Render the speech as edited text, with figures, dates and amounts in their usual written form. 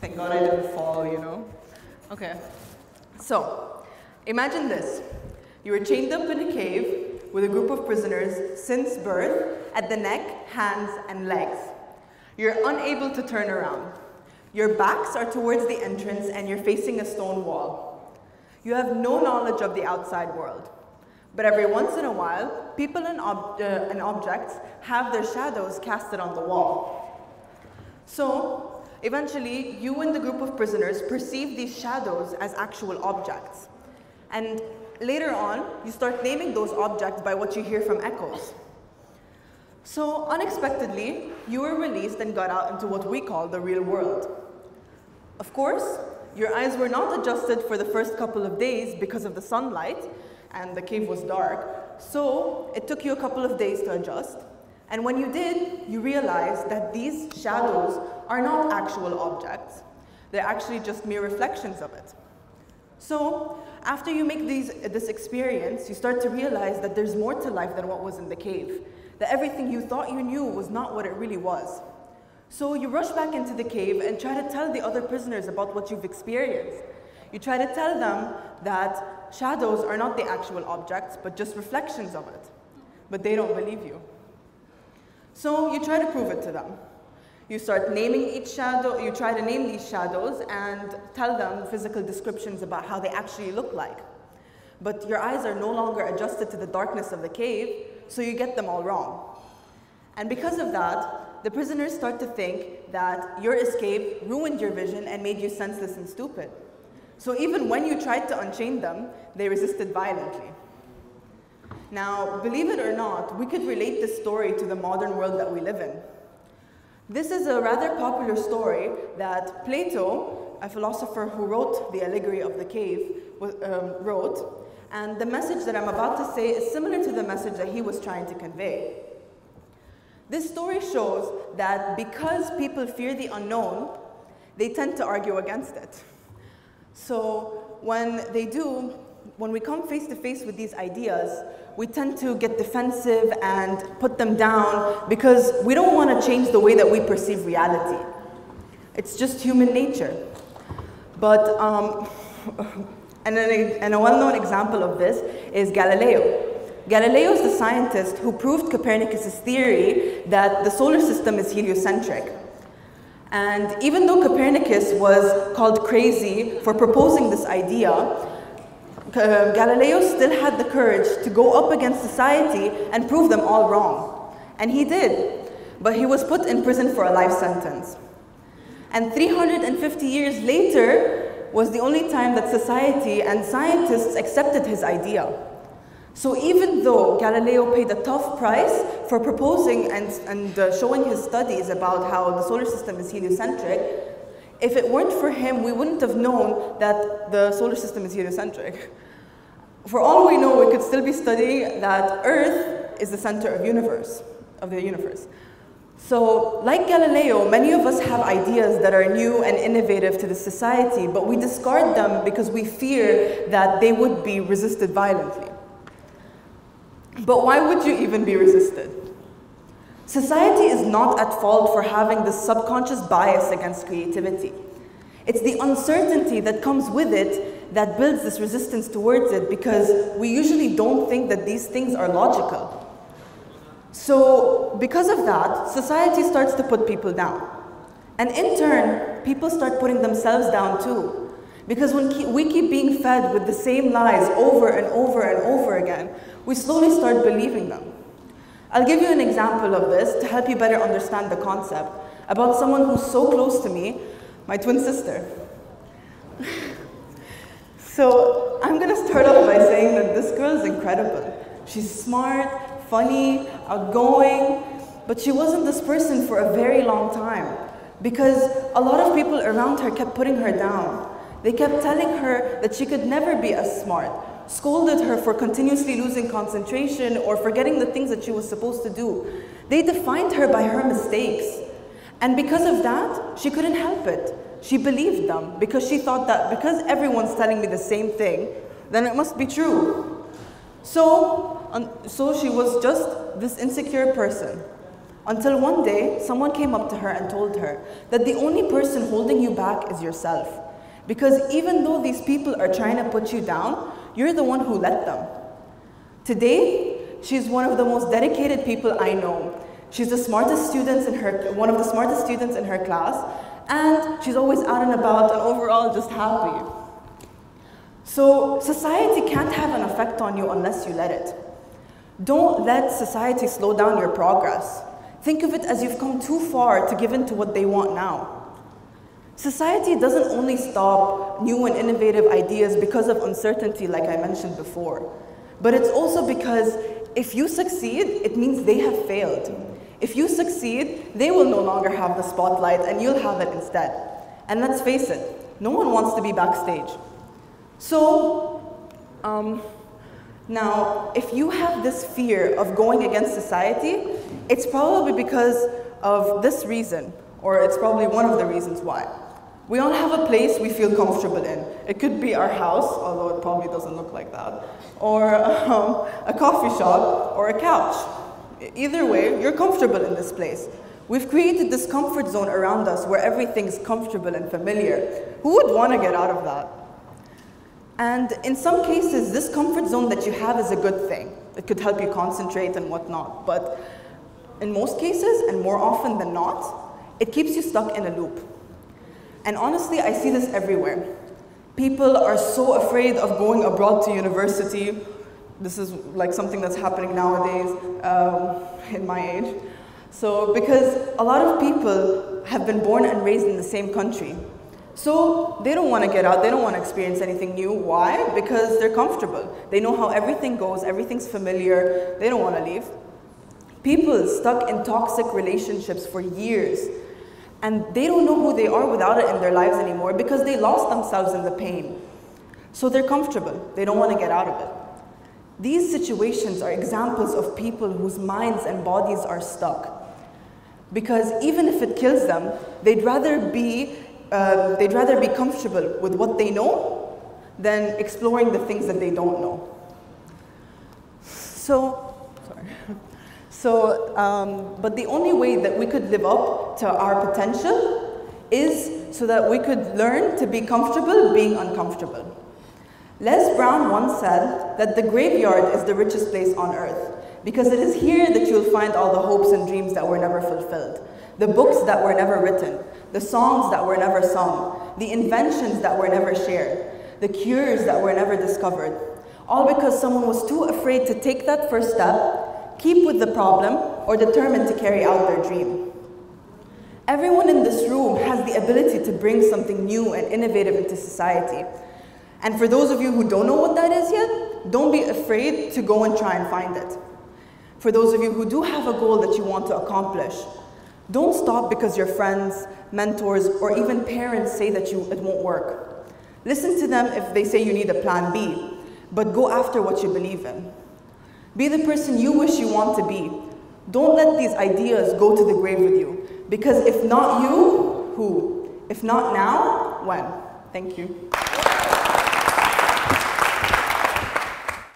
Thank God I didn't fall, you know? Okay. So, imagine this. You were chained up in a cave with a group of prisoners since birth at the neck, hands, and legs. You're unable to turn around. Your backs are towards the entrance and you're facing a stone wall. You have no knowledge of the outside world. But every once in a while, people and objects have their shadows casted on the wall. So, eventually, you and the group of prisoners perceive these shadows as actual objects. And later on, you start naming those objects by what you hear from echoes. So, unexpectedly, you were released and got out into what we call the real world. Of course, your eyes were not adjusted for the first couple of days because of the sunlight, and the cave was dark, so it took you a couple of days to adjust. And when you did, you realized that these shadows are not actual objects. They're actually just mere reflections of it. So, after you make this experience, you start to realize that there's more to life than what was in the cave. That everything you thought you knew was not what it really was. So you rush back into the cave and try to tell the other prisoners about what you've experienced. You try to tell them that shadows are not the actual objects, but just reflections of it. But they don't believe you. So you try to prove it to them. You start naming each shadow, you try to name these shadows and tell them physical descriptions about how they actually look like. But your eyes are no longer adjusted to the darkness of the cave, so you get them all wrong. And because of that, the prisoners start to think that your escape ruined your vision and made you senseless and stupid. So even when you tried to unchain them, they resisted violently. Now, believe it or not, we could relate this story to the modern world that we live in. This is a rather popular story that Plato, a philosopher who wrote the allegory of the cave, wrote, and the message that I'm about to say is similar to the message that he was trying to convey. This story shows that because people fear the unknown, they tend to argue against it. So when we come face to face with these ideas, we tend to get defensive and put them down because we don't want to change the way that we perceive reality. It's just human nature. But, and a well-known example of this is Galileo. Galileo is the scientist who proved Copernicus' theory that the solar system is heliocentric. And even though Copernicus was called crazy for proposing this idea, Galileo still had the courage to go up against society and prove them all wrong. And he did, but he was put in prison for a life sentence. And 350 years later was the only time that society and scientists accepted his idea. So even though Galileo paid a tough price for proposing and showing his studies about how the solar system is heliocentric, if it weren't for him, we wouldn't have known that the solar system is heliocentric. For all we know, we could still be studying that Earth is the center of the universe. So, like Galileo, many of us have ideas that are new and innovative to the society, but we discard them because we fear that they would be resisted violently. But why would you even be resisted? Society is not at fault for having this subconscious bias against creativity. It's the uncertainty that comes with it that builds this resistance towards it because we usually don't think that these things are logical. So because of that, society starts to put people down. And in turn, people start putting themselves down too. Because when we keep being fed with the same lies over and over and over again, we slowly start believing them. I'll give you an example of this to help you better understand the concept about someone who's so close to me, my twin sister. So I'm going to start off by saying that this girl is incredible. She's smart, funny, outgoing, but she wasn't this person for a very long time because a lot of people around her kept putting her down. They kept telling her that she could never be as smart, scolded her for continuously losing concentration or forgetting the things that she was supposed to do. They defined her by her mistakes. And because of that, she couldn't help it. She believed them because she thought that because everyone's telling me the same thing, then it must be true. So she was just this insecure person. Until one day, someone came up to her and told her that the only person holding you back is yourself. Because even though these people are trying to put you down, you're the one who let them. Today, she's one of the most dedicated people I know. She's the smartest students in one of the smartest students in her class, and she's always out and about and overall just happy. So society can't have an effect on you unless you let it. Don't let society slow down your progress. Think of it as you've come too far to give in to what they want now. Society doesn't only stop new and innovative ideas because of uncertainty, like I mentioned before, but it's also because if you succeed, it means they have failed. If you succeed, they will no longer have the spotlight and you'll have it instead. And let's face it, no one wants to be backstage. So, now, if you have this fear of going against society, it's probably because of this reason, or it's probably one of the reasons why. We all have a place we feel comfortable in. It could be our house, although it probably doesn't look like that, or a coffee shop, or a couch. Either way, you're comfortable in this place. We've created this comfort zone around us where everything's comfortable and familiar. Who would want to get out of that? And in some cases, this comfort zone that you have is a good thing. It could help you concentrate and whatnot. But in most cases, and more often than not, it keeps you stuck in a loop. And honestly, I see this everywhere. People are so afraid of going abroad to university. This is like something that's happening nowadays in my age. So, because a lot of people have been born and raised in the same country. So they don't want to get out, they don't want to experience anything new. Why? Because they're comfortable. They know how everything goes, everything's familiar, they don't want to leave. People stuck in toxic relationships for years, and they don't know who they are without it in their lives anymore because they lost themselves in the pain. So they're comfortable, they don't want to get out of it. These situations are examples of people whose minds and bodies are stuck. Because even if it kills them, they'd rather be comfortable with what they know than exploring the things that they don't know. But the only way that we could live up to our potential is so that we could learn to be comfortable being uncomfortable. Les Brown once said that the graveyard is the richest place on earth because it is here that you'll find all the hopes and dreams that were never fulfilled, the books that were never written, the songs that were never sung, the inventions that were never shared, the cures that were never discovered, all because someone was too afraid to take that first step, keep with the problem, or determined to carry out their dream. Everyone in this room has the ability to bring something new and innovative into society. And for those of you who don't know what that is yet, don't be afraid to go and try and find it. For those of you who do have a goal that you want to accomplish, don't stop because your friends, mentors, or even parents say that it won't work. Listen to them if they say you need a plan B, but go after what you believe in. Be the person you wish you want to be. Don't let these ideas go to the grave with you, because if not you, who? If not now, when? Thank you.